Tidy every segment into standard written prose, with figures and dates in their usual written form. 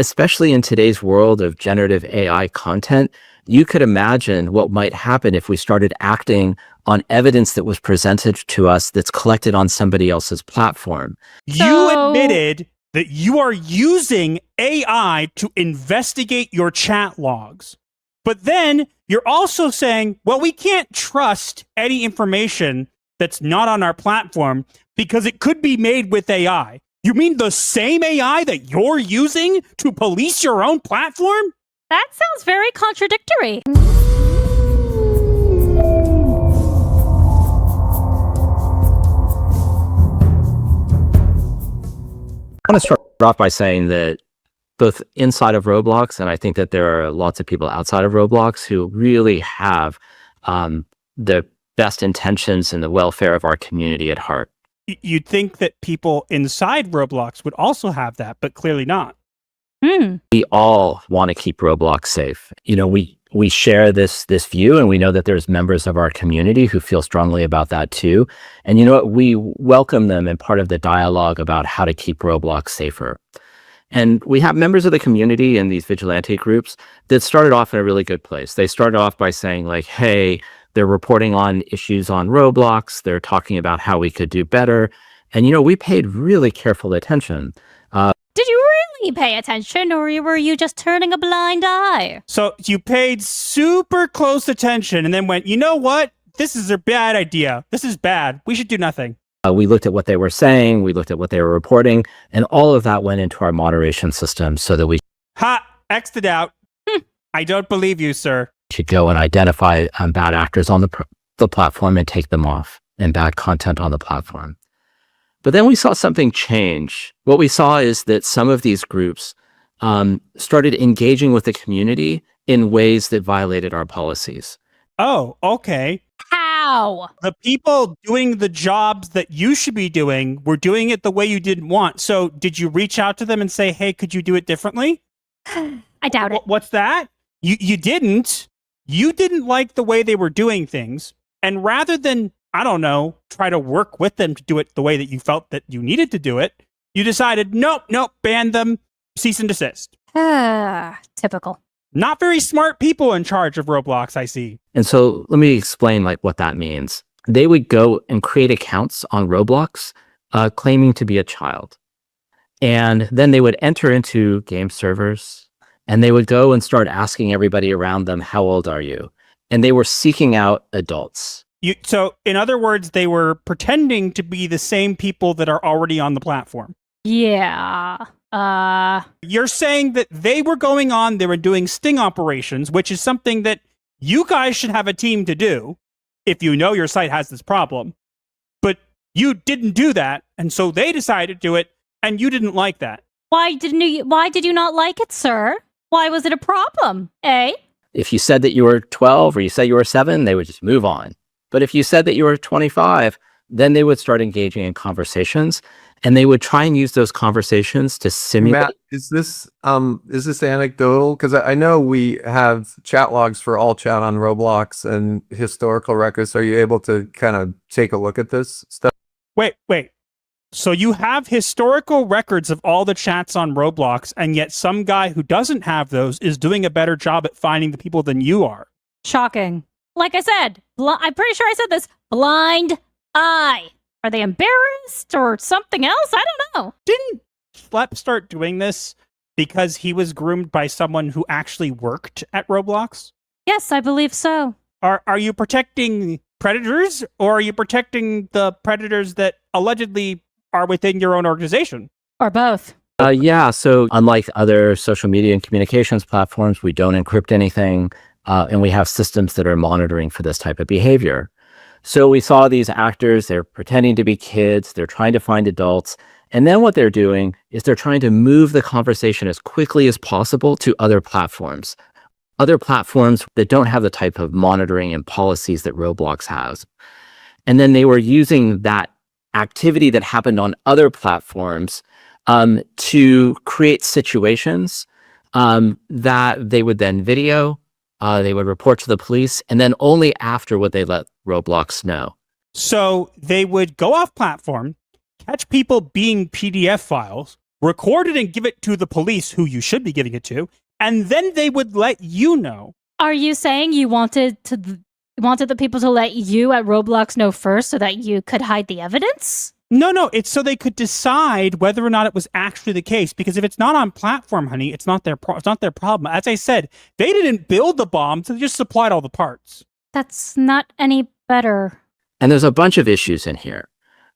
especially in today's world of generative AI content, you could imagine what might happen if we started acting on evidence that was presented to us that's collected on somebody else's platform. You admitted that you are using AI to investigate your chat logs. But then you're also saying, well, we can't trust any information that's not on our platform because it could be made with AI. You mean the same AI that you're using to police your own platform? That sounds very contradictory. I want to start off by saying that both inside of Roblox, and I think that there are lots of people outside of Roblox who really have the best intentions and the welfare of our community at heart. You'd think that people inside Roblox would also have that, but clearly not. We all want to keep Roblox safe. You know, we share this view, and we know that there's members of our community who feel strongly about that too. And you know what? We welcome them in part of the dialogue about how to keep Roblox safer. And we have members of the community in these vigilante groups that started off in a really good place. They started off by saying like, hey, they're reporting on issues on Roblox. They're talking about how we could do better. And, you know, we paid really careful attention. Did you really pay attention, or were you just turning a blind eye? So you paid super close attention and then went, you know what? This is a bad idea. This is bad. We should do nothing. We looked at what they were saying. We looked at what they were reporting. And all of that went into our moderation system so that we X'd it out. I don't believe you, sir. could go and identify bad actors on the platform and take them off, and bad content on the platform. But then we saw something change. What we saw is that some of these groups started engaging with the community in ways that violated our policies. Oh, okay. How? The people doing the jobs that you should be doing were doing it the way you didn't want. So did you reach out to them and say, hey, could you do it differently? I doubt it. What's that? You didn't. You didn't like the way they were doing things. And rather than, I don't know, try to work with them to do it the way that you felt that you needed to do it, you decided, nope, ban them, cease and desist. Typical. Not very smart people in charge of Roblox, I see. And so let me explain like what that means. They would go and create accounts on Roblox claiming to be a child. And then they would enter into game servers, and they would go and start asking everybody around them, how old are you? And they were seeking out adults. So in other words, they were pretending to be the same people that are already on the platform. Yeah. You're saying that they were going on, they were doing sting operations, which is something that you guys should have a team to do if you know your site has this problem. But you didn't do that, and so they decided to do it, and you didn't like that. Why did you not like it, sir? Why was it a problem, eh? If you said that you were 12 or you said you were 7, they would just move on. But if you said that you were 25, then they would start engaging in conversations, and they would try and use those conversations to simulate. Matt, is this anecdotal? Because I know we have chat logs for all chat on Roblox and historical records. Are you able to kind of take a look at this stuff? Wait. So you have historical records of all the chats on Roblox, and yet some guy who doesn't have those is doing a better job at finding the people than you are. Shocking. Like I said, I'm pretty sure I said this. Blind eye. Are they embarrassed or something else? I don't know. Didn't Flep start doing this because he was groomed by someone who actually worked at Roblox? Yes, I believe so. Are you protecting predators, or are you protecting the predators that allegedly are within your own organization? Or both. Yeah, so unlike other social media and communications platforms, we don't encrypt anything, and we have systems that are monitoring for this type of behavior. So we saw these actors, they're pretending to be kids, they're trying to find adults, and then what they're doing is they're trying to move the conversation as quickly as possible to other platforms that don't have the type of monitoring and policies that Roblox has. And then they were using that activity that happened on other platforms to create situations that they would then video, they would report to the police, and then only after would they let Roblox know. So they would go off platform, catch people being PDF files, record it and give it to the police, who you should be giving it to, and then they would let you know. Are you saying you wanted the people to let you at Roblox know first so that you could hide the evidence? No, it's so they could decide whether or not it was actually the case. Because if it's not on platform, honey, it's not their problem. As I said, they didn't build the bomb, so they just supplied all the parts. That's not any better. And there's a bunch of issues in here.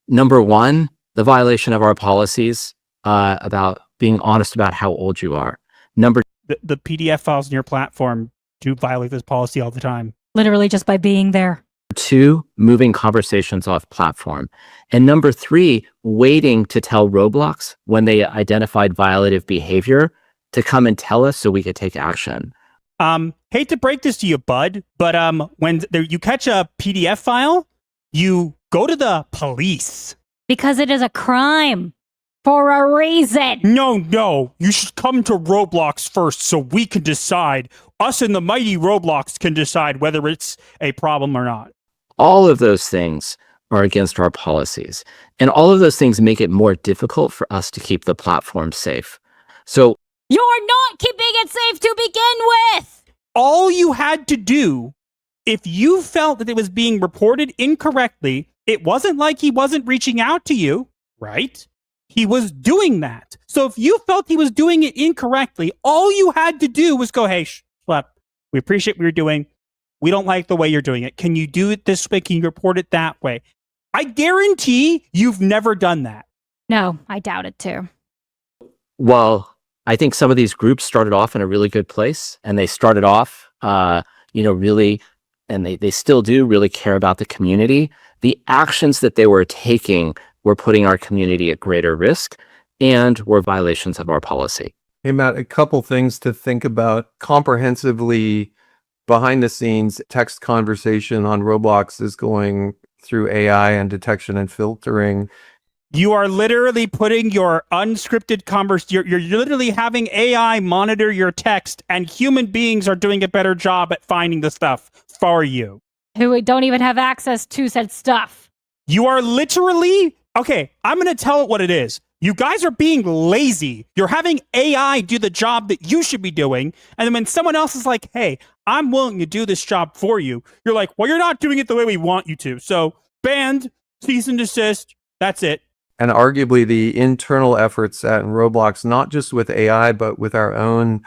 Number one, the violation of our policies about being honest about how old you are. Number The PDF files in your platform do violate this policy all the time. Literally just by being there. two, moving conversations off platform. And number three, waiting to tell Roblox when they identified violative behavior to come and tell us so we could take action. Hate to break this to you, bud, but when you catch a PDF file, you go to the police. Because it is a crime. For a reason. No. You should come to Roblox first so we can decide. Us and the mighty Roblox can decide whether it's a problem or not. All of those things are against our policies. And all of those things make it more difficult for us to keep the platform safe. So You're not keeping it safe to begin with. All you had to do, if you felt that it was being reported incorrectly, it wasn't like he wasn't reaching out to you, right? He was doing that. So if you felt he was doing it incorrectly, all you had to do was go, hey, Schlep, we appreciate what you're doing. We don't like the way you're doing it. Can you do it this way? Can you report it that way? I guarantee you've never done that. No, I doubt it too. well, I think some of these groups started off in a really good place, and they started off, really, and they still do really care about the community. The actions that they were taking were putting our community at greater risk and were violations of our policy. Hey, Matt, a couple things to think about comprehensively. Behind the scenes, text conversation on Roblox is going through AI and detection and filtering. You are literally putting your unscripted you're literally having AI monitor your text, and human beings are doing a better job at finding the stuff for you. Who don't even have access to said stuff. You are literally, okay, I'm going to tell it what it is. You guys are being lazy. You're having AI do the job that you should be doing. And then when someone else is like, hey, I'm willing to do this job for you, you're like, well, you're not doing it the way we want you to. So banned, cease and desist. That's it. And arguably the internal efforts at Roblox, not just with AI, but with our own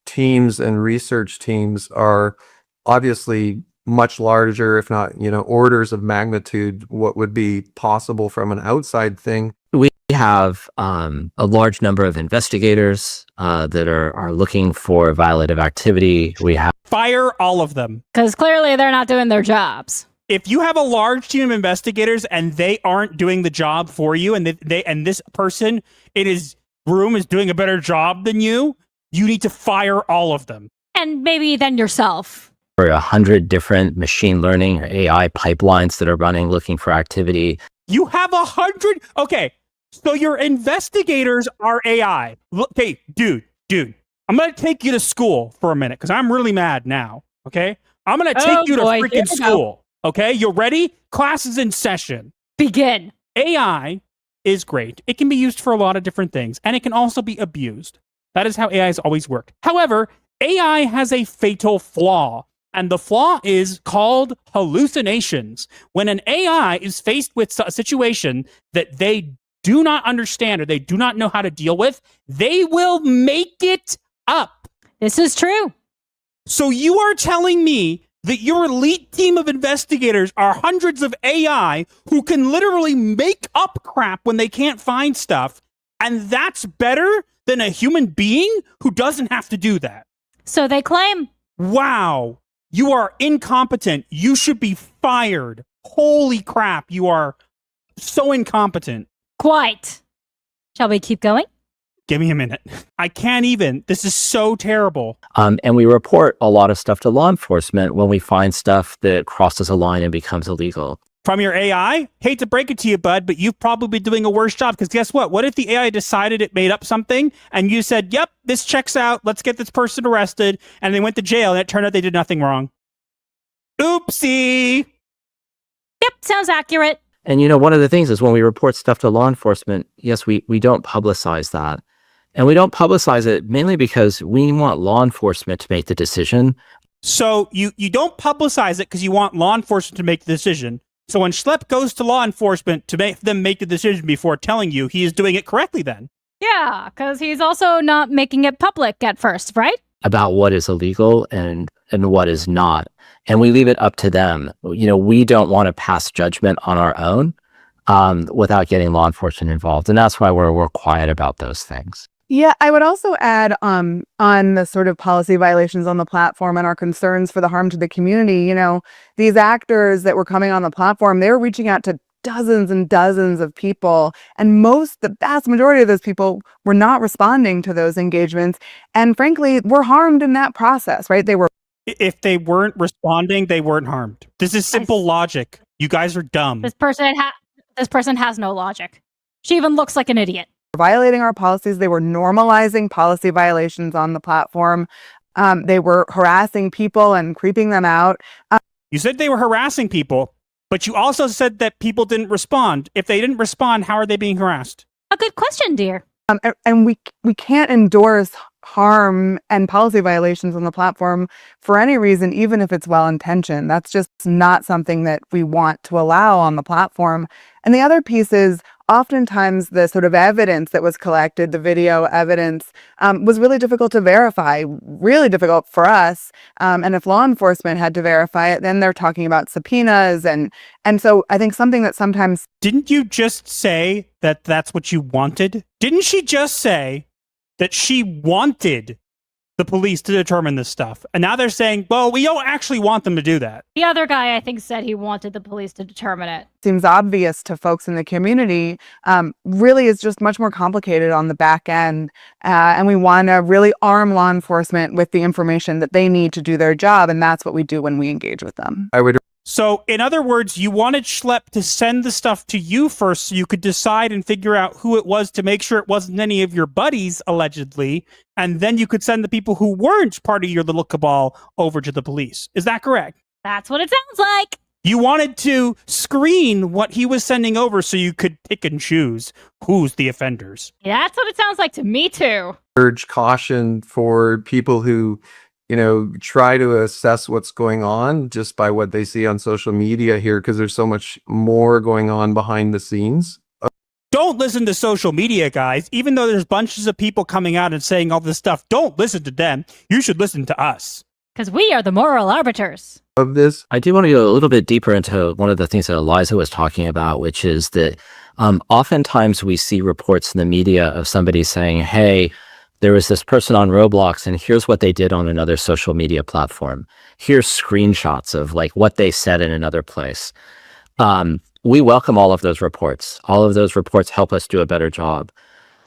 teams and research teams, are obviously much larger, if not, orders of magnitude, what would be possible from an outside thing. We have a large number of investigators that are looking for violative activity. We have Fire all of them. Because clearly they're not doing their jobs. If you have a large team of investigators and they aren't doing the job for you, and this person in his room is doing a better job than you need to fire all of them. And maybe then yourself. 100 different machine learning or AI pipelines that are running looking for activity. You have 100. Okay, so your investigators are AI. Look, hey, dude, I'm going to take you to school for a minute because I'm really mad now. Okay, I'm going to take you to freaking school. Okay, you ready? Class is in session. Begin. AI is great. It can be used for a lot of different things, and it can also be abused. That is how AI has always worked. However, AI has a fatal flaw, and the flaw is called hallucinations. When an AI is faced with a situation that they do not understand or they do not know how to deal with, they will make it up. This is true. So you are telling me that your elite team of investigators are hundreds of AI who can literally make up crap when they can't find stuff, and that's better than a human being who doesn't have to do that? So they claim. Wow. You are incompetent. You should be fired. Holy crap. You are so incompetent. Quite. Shall we keep going? Give me a minute. I can't even. This is so terrible. And we report a lot of stuff to law enforcement when we find stuff that crosses a line and becomes illegal. From your AI, hate to break it to you, bud, but you've probably doing a worse job, because guess what? What if the AI decided it made up something and you said, yep, this checks out, let's get this person arrested, and they went to jail and it turned out they did nothing wrong? Oopsie. Yep, sounds accurate. And one of the things is when we report stuff to law enforcement, yes, we don't publicize that. And we don't publicize it mainly because we want law enforcement to make the decision. So you don't publicize it because you want law enforcement to make the decision. So when Schlepp goes to law enforcement to make them make the decision before telling you, he is doing it correctly then. Yeah, because he's also not making it public at first, right? About what is illegal and what is not. And we leave it up to them. We don't want to pass judgment on our own without getting law enforcement involved. And that's why we're quiet about those things. Yeah, I would also add on the sort of policy violations on the platform and our concerns for the harm to the community. These actors that were coming on the platform, they were reaching out to dozens and dozens of people. And the vast majority of those people were not responding to those engagements. And frankly, were harmed in that process, right? If they weren't responding, they weren't harmed. This is simple logic. You guys are dumb. This person has no logic. She even looks like an idiot. Violating our policies. They were normalizing policy violations on the platform. They were harassing people and creeping them out. You said they were harassing people, but you also said that people didn't respond. If they didn't respond, how are they being harassed? A good question, dear. And we can't endorse harm and policy violations on the platform for any reason, even if it's well-intentioned. That's just not something that we want to allow on the platform. And the other piece is oftentimes the sort of evidence that was collected, the video evidence, was really difficult to verify, really difficult for us. And if law enforcement had to verify it, then they're talking about subpoenas. And so I think something that sometimes... Didn't you just say that that's what you wanted? Didn't she just say that she wanted the police to determine this stuff? And now they're saying, well, we don't actually want them to do that. The other guy, I think, said he wanted the police to determine it. Seems obvious to folks in the community, really is just much more complicated on the back end. And we want to really arm law enforcement with the information that they need to do their job. And that's what we do when we engage with them. So, in other words, you wanted Schlepp to send the stuff to you first so you could decide and figure out who it was to make sure it wasn't any of your buddies, allegedly, and then you could send the people who weren't part of your little cabal over to the police. Is that correct? That's what it sounds like. You wanted to screen what he was sending over so you could pick and choose who's the offenders. That's what it sounds like to me, too. Urge caution for people who try to assess what's going on just by what they see on social media here, because there's so much more going on behind the scenes. Don't listen to social media, guys. Even though there's bunches of people coming out and saying all this stuff, don't listen to them. You should listen to us. Because we are the moral arbiters of this. I do want to go a little bit deeper into one of the things that Eliza was talking about, which is that oftentimes we see reports in the media of somebody saying, hey, there was this person on Roblox and here's what they did on another social media platform. Here's screenshots of what they said in another place. We welcome all of those reports. All of those reports help us do a better job.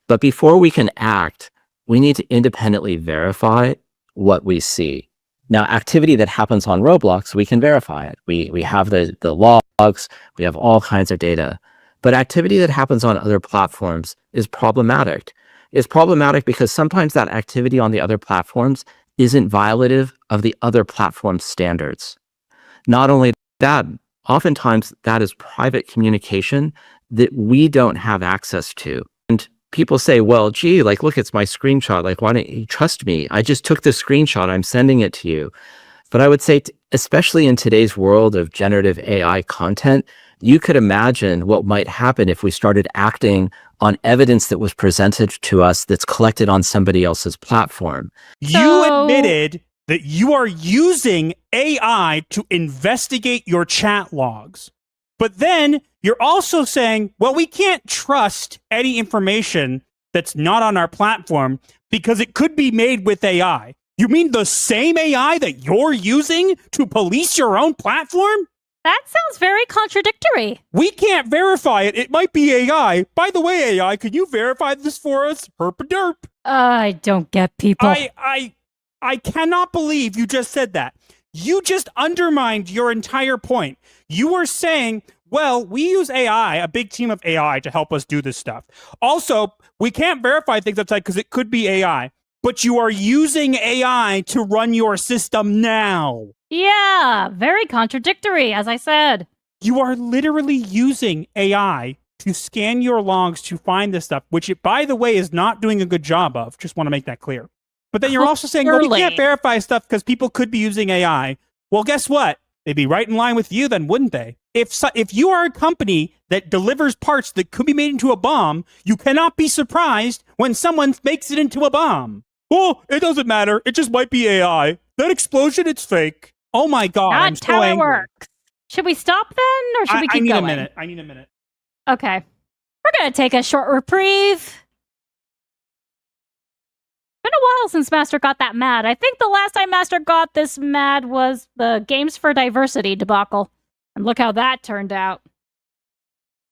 But before we can act, we need to independently verify what we see. Now, activity that happens on Roblox, we can verify it. We have the logs, we have all kinds of data. But activity that happens on other platforms is problematic. It's problematic because sometimes that activity on the other platforms isn't violative of the other platform's standards. Not only that, oftentimes that is private communication that we don't have access to. And people say, well, gee, look, it's my screenshot. Why don't you trust me? I just took the screenshot. I'm sending it to you. But I would say, especially in today's world of generative AI content, you could imagine what might happen if we started acting on evidence that was presented to us that's collected on somebody else's platform. You admitted that you are using AI to investigate your chat logs. But then you're also saying, well, we can't trust any information that's not on our platform because it could be made with AI. You mean the same AI that you're using to police your own platform? That sounds very contradictory. We can't verify it. It might be AI. By the way, AI, can you verify this for us? Herp-a-derp. I don't get people. I cannot believe you just said that. You just undermined your entire point. You were saying, well, we use AI, a big team of AI, to help us do this stuff. Also, we can't verify things outside because it could be AI. But you are using AI to run your system now. Yeah, very contradictory, as I said. You are literally using AI to scan your logs to find this stuff, which it, by the way, is not doing a good job of. Just want to make that clear. But then you're also saying, well, we can't verify stuff because people could be using AI. Well, guess what? They'd be right in line with you then, wouldn't they? If you are a company that delivers parts that could be made into a bomb, you cannot be surprised when someone makes it into a bomb. Oh, it doesn't matter. It just might be AI. That explosion, it's fake. Oh my God, I'm so how it angry. works. Should we stop then, or should we keep going? I need a minute. Okay. We're going to take a short reprieve. Been a while since Master got that mad. I think the last time Master got this mad was the Games for Diversity debacle. And look how that turned out.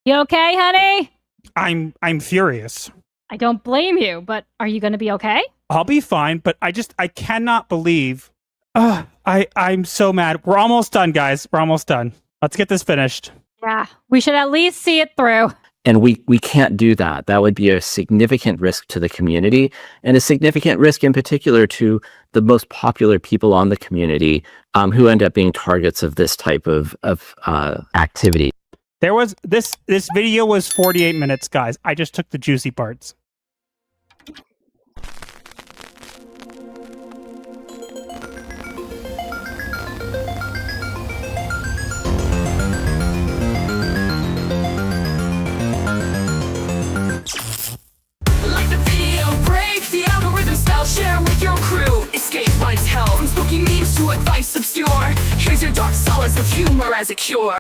You okay, honey? I'm furious. I don't blame you, but are you going to be okay? I'll be fine, but I cannot believe. I'm so mad. We're almost done, guys. We're almost done. Let's get this finished. Yeah, we should at least see it through. And we can't do that. That would be a significant risk to the community, and a significant risk in particular to the most popular people on the community who end up being targets of this type of activity. There was this video was 48 minutes, guys. I just took the juicy parts. Share with your crew, escape life's hell. From spooky memes to advice obscure, here's your dark solace of humor as a cure.